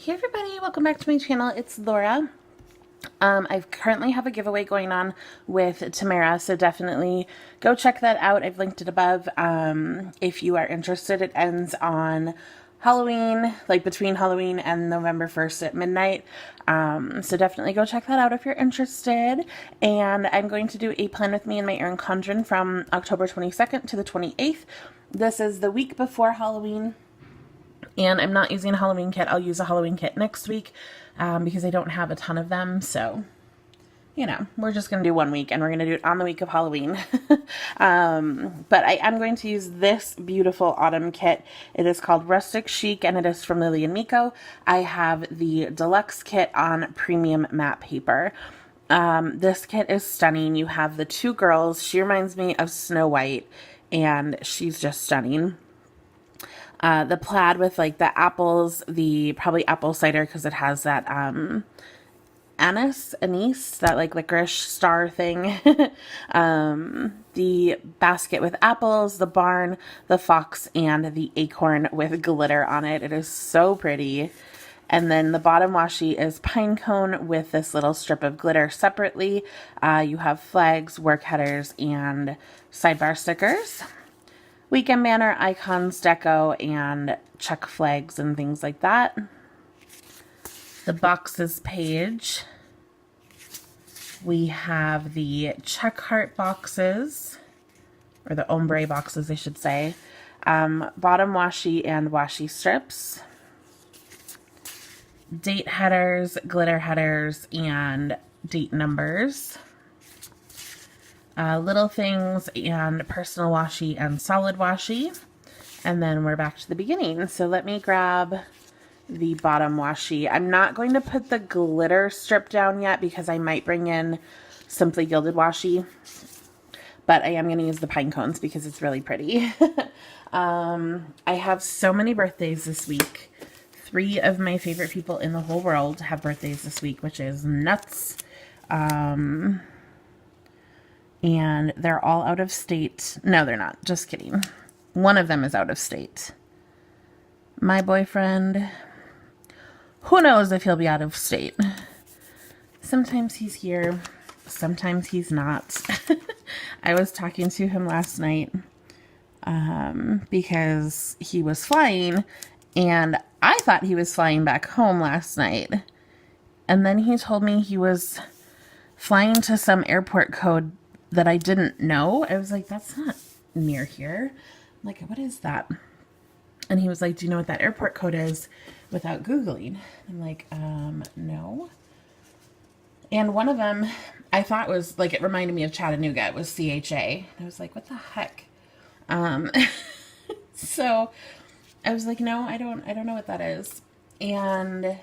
Hey everybody, welcome back to my channel. It's Laura. I currently have a giveaway going on with Tamara, so definitely go check that out. I've linked it above. If you are interested, it ends on Halloween, like between Halloween and November 1st at midnight. So definitely go check that out if you're interested. And I'm going to do a plan with me and my Erin Condren from October 22nd to the 28th. This is the week before Halloween. And I'm not using a Halloween kit. I'll use a Halloween kit next week because I don't have a ton of them. So, you know, we're just going to do 1 week and we're going to do it on the week of Halloween. But I am going to use this beautiful autumn kit. It is called Rustic Chic and it is from Lily and Meeko. I have the deluxe kit on premium matte paper. This kit is stunning. You have the two girls. She reminds me of Snow White and she's just stunning. The plaid with like the apples, the probably apple cider because it has that anise, that like licorice star thing. The basket with apples, the barn, the fox, and the acorn with glitter on it. It is so pretty. And then the bottom washi is pine cone with this little strip of glitter separately. You have flags, work headers, and sidebar stickers. Weekend banner, icons, deco, and check flags and things like that. The boxes page. We have the check heart boxes, or the ombre boxes, I should say. Bottom washi and washi strips. Date headers, glitter headers, and date numbers. Little things and personal washi and solid washi. And then we're back to the beginning. So let me grab the bottom washi. I'm not going to put the glitter strip down yet because I might bring in Simply Gilded washi. But I am going to use the pine cones because it's really pretty. I have so many birthdays this week. 3 of my favorite people in the whole world have birthdays this week, which is nuts. And they're all out of state. No, they're not. Just kidding. One of them is out of state. My boyfriend, who knows if he'll be out of state. Sometimes he's here. Sometimes he's not. I was talking to him last night because he was flying. And I thought he was flying back home last night. And then he told me he was flying to some airport code that I didn't know. I was like, that's not near here. I'm like, what is that? And he was like, do you know what that airport code is without Googling? I'm like, no. And one of them I thought was like, it reminded me of Chattanooga. It was CHA. And I was like, what the heck? So I was like, no, I don't know what that is. And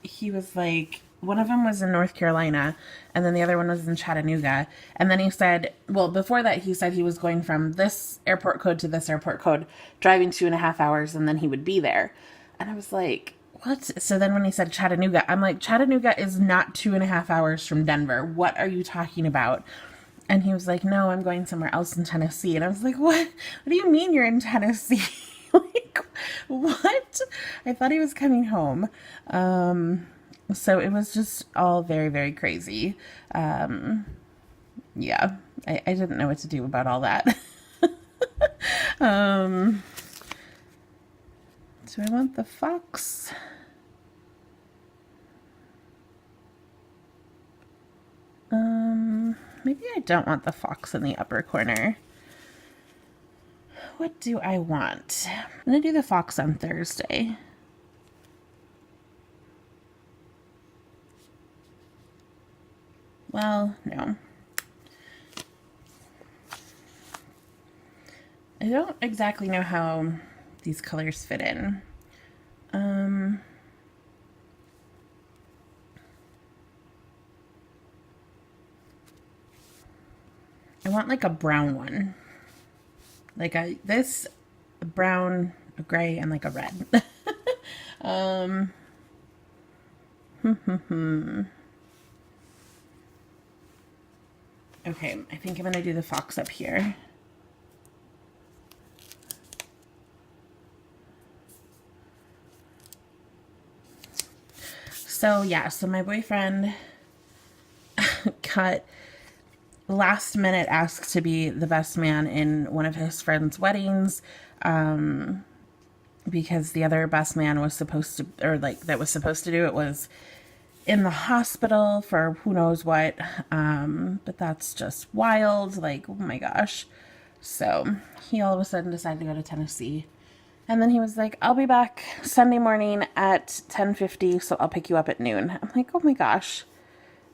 he was like, one of them was in North Carolina, and then the other one was in Chattanooga. And then he said, well, before that, he said he was going from this airport code to this airport code, driving 2.5 hours, and then he would be there. And I was like, what? So then when he said Chattanooga, I'm like, Chattanooga is not 2.5 hours from Denver. What are you talking about? And he was like, no, I'm going somewhere else in Tennessee. And I was like, what? What do you mean you're in Tennessee? Like, what? I thought he was coming home. So it was just all very, very crazy. Yeah, I didn't know what to do about all that. Do I want the fox? Maybe I don't want the fox in the upper corner. What do I want? I'm going to do the fox on Thursday. Well, no. I don't exactly know how these colors fit in. I want like a brown one. Like this a brown, a gray, and like a red. Okay, I think I'm going to do the fox up here. So yeah, so my boyfriend got last minute asked to be the best man in one of his friends' weddings, because the other best man was supposed to, or like that was supposed to do it, was in the hospital for who knows what. But that's just wild. Like, oh my gosh. So he all of a sudden decided to go to Tennessee. And then he was like, I'll be back Sunday morning at 10:50, so I'll pick you up at noon. I'm like, oh my gosh.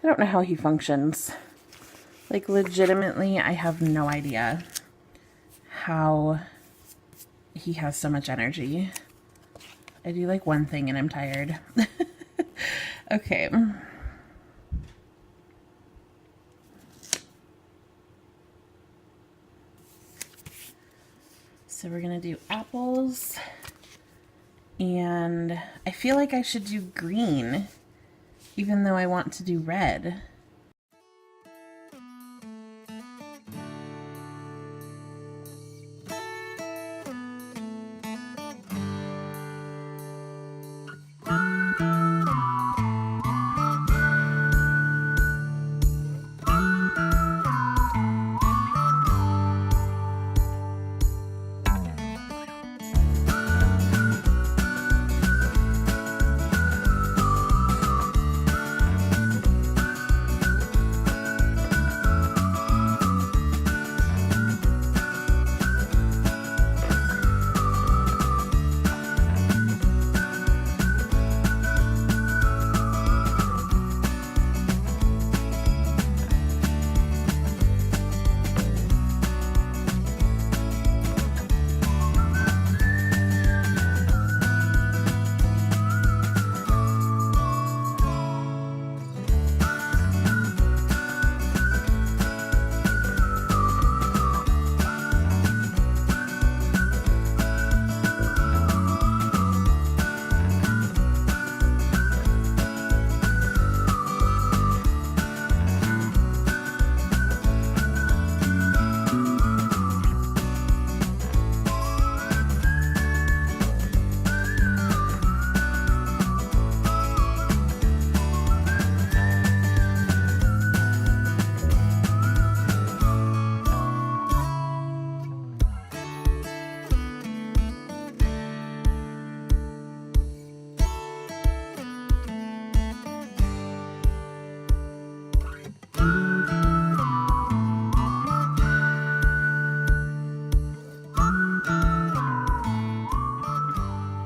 I don't know how he functions. Like, legitimately, I have no idea how he has so much energy. I do like one thing and I'm tired. Okay. So we're going to do apples. And I feel like I should do green, even though I want to do red.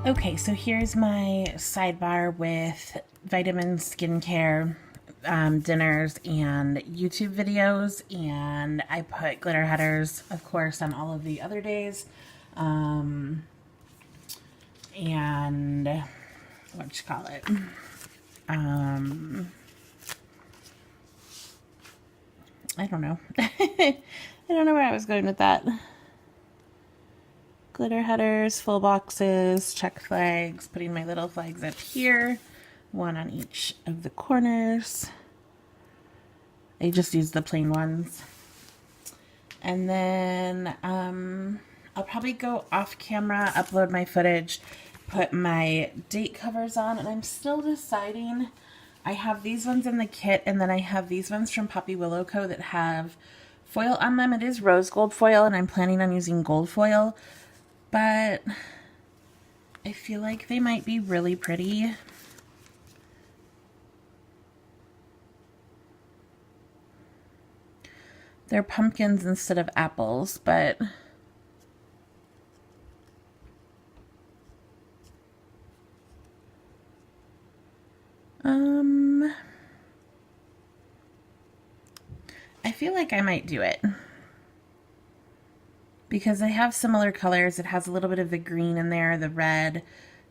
Okay, so here's my sidebar with vitamins, skincare, dinners, and YouTube videos. And I put glitter headers, of course, on all of the other days. And what you call it? I don't know. I don't know where I was going with that. Glitter headers, full boxes, check flags, putting my little flags up here, one on each of the corners. I just use the plain ones. And then I'll probably go off camera, upload my footage, put my date covers on, and I'm still deciding. I have these ones in the kit, and then I have these ones from Poppy Willow Co. that have foil on them. It is rose gold foil, and I'm planning on using gold foil. But I feel like they might be really pretty. They're pumpkins instead of apples, but I feel like I might do it. Because they have similar colors. It has a little bit of the green in there, the red,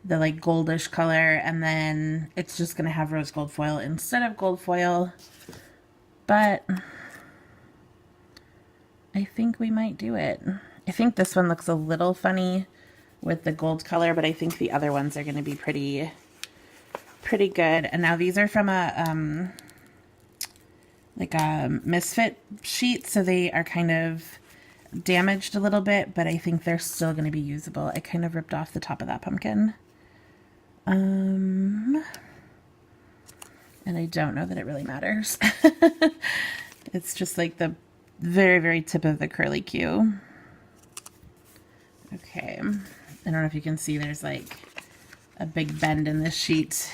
the like goldish color, and then it's just going to have rose gold foil instead of gold foil. But I think we might do it. I think this one looks a little funny with the gold color, but I think the other ones are going to be pretty good. And now these are from a like a Misfit sheet, so they are kind of damaged a little bit, but I think they're still going to be usable. I kind of ripped off the top of that pumpkin. And I don't know that it really matters. It's just like the very, very tip of the curly Q. Okay. I don't know if you can see there's like a big bend in this sheet.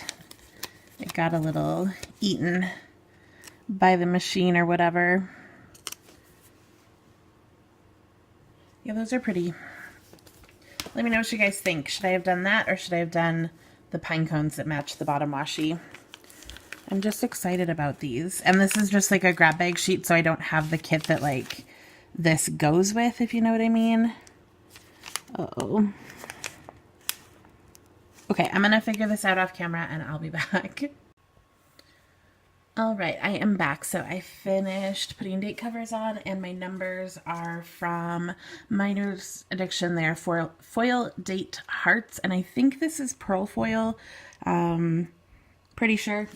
It got a little eaten by the machine or whatever. Yeah, those are pretty. Let me know what you guys think. Should I have done that, or should I have done the pine cones that match the bottom washi? I'm just excited about these. And this is just like a grab bag sheet, so I don't have the kit that like this goes with, if you know what I mean. Uh-oh. Okay, I'm gonna figure this out off camera and I'll be back. All right, I am back. So I finished putting date covers on, and my numbers are from Miner's Addiction. They're foil date hearts, and I think this is pearl foil. Pretty sure.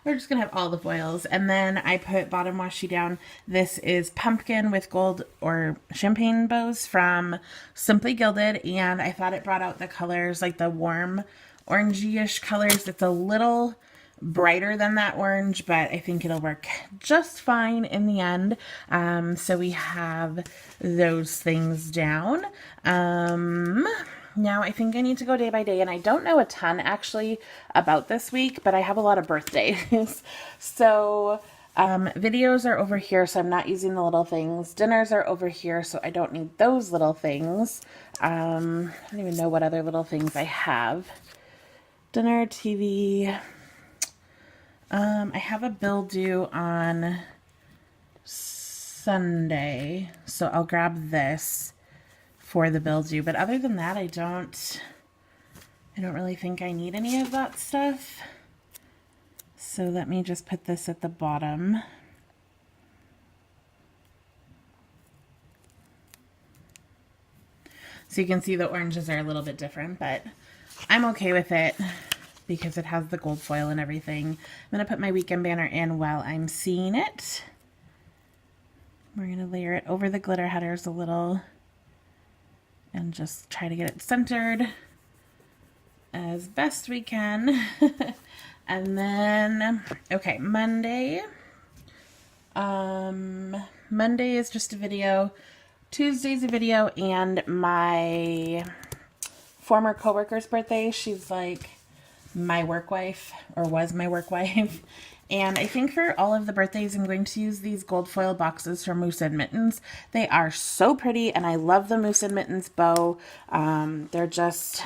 We're just gonna have all the foils. And then I put bottom washi down. This is pumpkin with gold or champagne bows from Simply Gilded, and I thought it brought out the colors, like the warm orangey-ish colors. It's a little brighter than that orange, but I think it'll work just fine in the end. So we have those things down. Now I think I need to go day by day, and I don't know a ton actually about this week, but I have a lot of birthdays. So videos are over here, so I'm not using the little things. Dinners are over here, so I don't need those little things. I don't even know what other little things I have. Dinner, TV. I have a bill due on Sunday, so I'll grab this for the bill due. But other than that, I don't really think I need any of that stuff. So let me just put this at the bottom. So you can see the oranges are a little bit different, but I'm okay with it because it has the gold foil and everything. I'm gonna put my weekend banner in while I'm seeing it. We're gonna layer it over the glitter headers a little and just try to get it centered as best we can. And then, okay, Monday. Monday is just a video. Tuesday's a video, and my former coworker's birthday. She's like my work wife, or was my work wife. And I think for all of the birthdays, I'm going to use these gold foil boxes from Moose and Mittens. They are so pretty, and I love the Moose and Mittens bow. They're just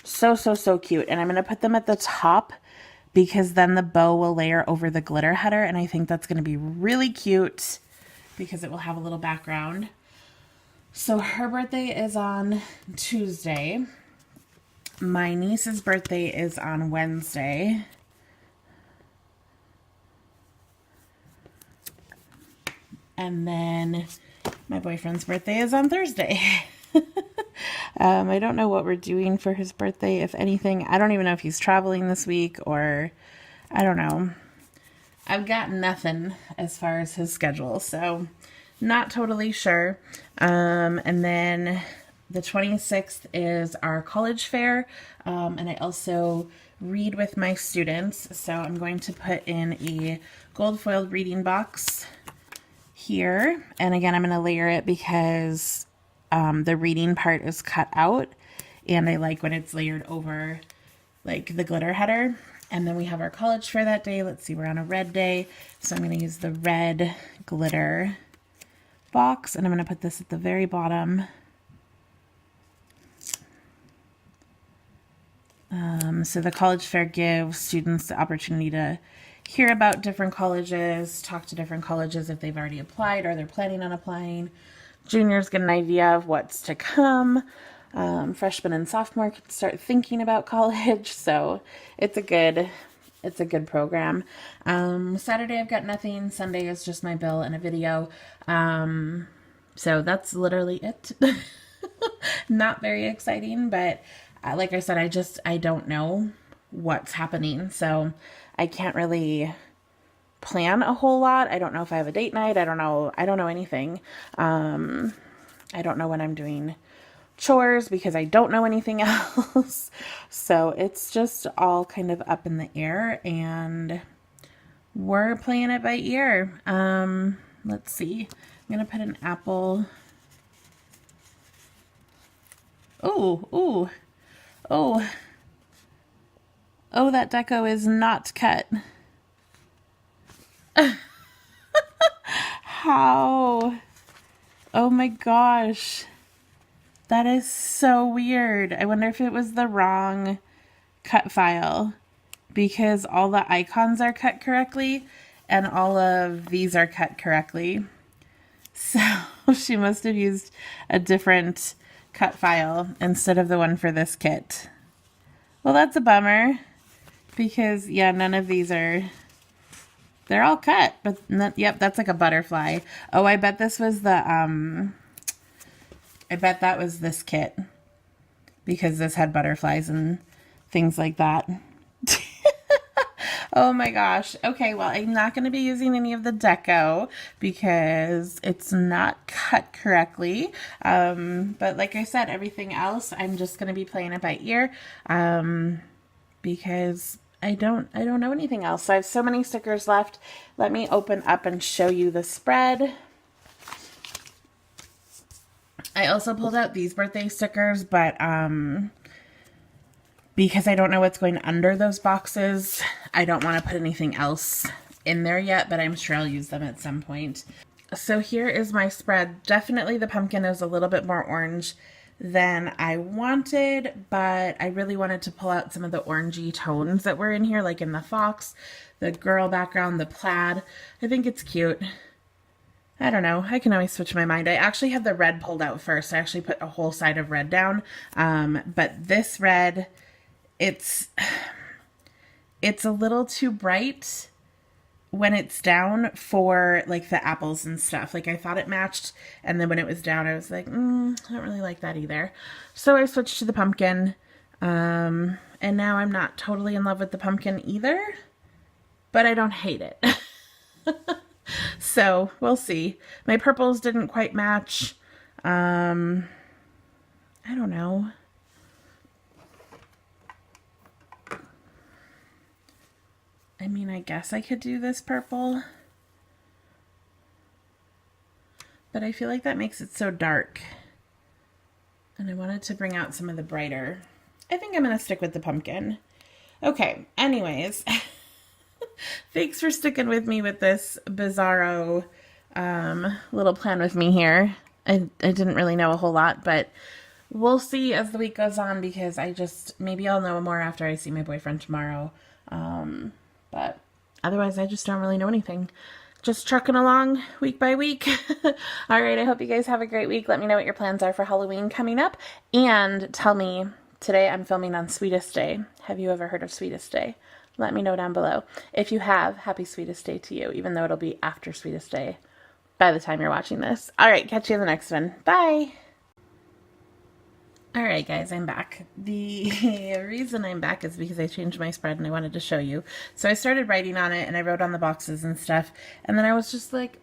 so cute. And I'm going to put them at the top because then the bow will layer over the glitter header, and I think that's going to be really cute because it will have a little background. So her birthday is on Tuesday. My niece's birthday is on Wednesday. And then my boyfriend's birthday is on Thursday. I don't know what we're doing for his birthday, if anything. I don't even know if he's traveling this week, or I don't know. I've got nothing as far as his schedule, so not totally sure. And then the 26th is our college fair, and I also read with my students, so I'm going to put in a gold foiled reading box here, and again I'm going to layer it because the reading part is cut out, and I like when it's layered over like the glitter header. And then we have our college fair that day. Let's see, we're on a red day, so I'm going to use the red glitter box, and I'm going to put this at the very bottom. So the college fair gives students the opportunity to hear about different colleges, talk to different colleges if they've already applied or they're planning on applying. Juniors get an idea of what's to come. Freshmen and sophomore can start thinking about college. So it's a good program. Saturday I've got nothing. Sunday is just my bill and a video. So that's literally it. Not very exciting, but like I said, I don't know what's happening. So I can't really plan a whole lot. I don't know if I have a date night. I don't know anything. I don't know when I'm doing chores because I don't know anything else. So it's just all kind of up in the air, and we're playing it by ear. Let's see. I'm going to put an apple. Oh, oh, oh. Oh, that deco is not cut. How? Oh my gosh. That is so weird. I wonder if it was the wrong cut file, because all the icons are cut correctly and all of these are cut correctly. So she must have used a different cut file instead of the one for this kit. Well, that's a bummer, because yeah, none of these are, they're all cut, but yep, that's like a butterfly. Oh, I bet this was the, I bet that was this kit, because this had butterflies and things like that. Oh my gosh. Okay, well, I'm not going to be using any of the deco because it's not cut correctly. But like I said, everything else, I'm just going to be playing it by ear because I don't know anything else. So I have so many stickers left. Let me open up and show you the spread. I also pulled out these birthday stickers, but because I don't know what's going under those boxes, I don't want to put anything else in there yet, but I'm sure I'll use them at some point. So here is my spread. Definitely the pumpkin is a little bit more orange than I wanted, but I really wanted to pull out some of the orangey tones that were in here, like in the fox, the girl background, the plaid. I think it's cute. I don't know. I can always switch my mind. I actually have the red pulled out first. I actually put a whole side of red down. But this red, it's a little too bright when it's down for like the apples and stuff. Like I thought it matched, and then when it was down, I was like, I don't really like that either. So I switched to the pumpkin, and now I'm not totally in love with the pumpkin either, but I don't hate it. So we'll see. My purples didn't quite match. I don't know. I mean, I guess I could do this purple, but I feel like that makes it so dark. And I wanted to bring out some of the brighter. I think I'm going to stick with the pumpkin. Okay, anyways. Thanks for sticking with me with this bizarro little plan with me here. I didn't really know a whole lot, but we'll see as the week goes on, because maybe I'll know more after I see my boyfriend tomorrow. But otherwise, I just don't really know anything. Just trucking along week by week. All right, I hope you guys have a great week. Let me know what your plans are for Halloween coming up. And tell me, today I'm filming on Sweetest Day. Have you ever heard of Sweetest Day? Let me know down below. If you have, happy Sweetest Day to you, even though it'll be after Sweetest Day by the time you're watching this. All right, catch you in the next one. Bye. All right, guys, I'm back. The reason I'm back is because I changed my spread and I wanted to show you. So I started writing on it and I wrote on the boxes and stuff. And then I was just like,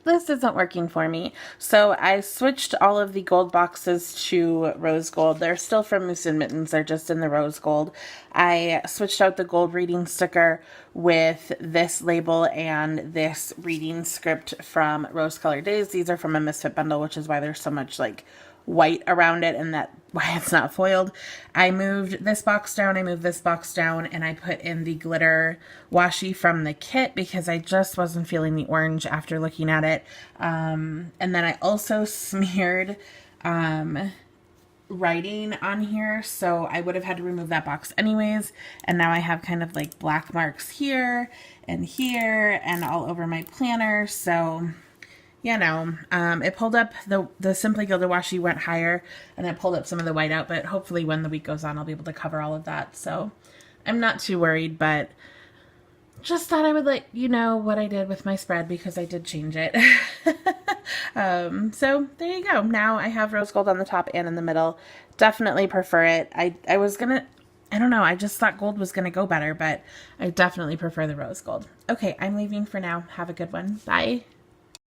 this isn't working for me. So I switched all of the gold boxes to rose gold. They're still from Moose and Mittens. They're just in the rose gold. I switched out the gold reading sticker with this label and this reading script from Rose Colored Days. These are from a Misfit bundle, which is why there's so much like white around it and that why it's not foiled. I moved this box down, I moved this box down, and I put in the glitter washi from the kit because I just wasn't feeling the orange after looking at it. And then I also smeared writing on here, so I would have had to remove that box anyways, and now I have kind of like black marks here and all over my planner. So you know, it pulled up the Simply Gilded washi went higher, and it pulled up some of the white out, but hopefully when the week goes on, I'll be able to cover all of that. So I'm not too worried, but just thought I would let you know what I did with my spread because I did change it. So there you go. Now I have rose gold on the top and in the middle. Definitely prefer it. I was gonna, I don't know, I just thought gold was gonna go better, but I definitely prefer the rose gold. Okay, I'm leaving for now. Have a good one. Bye.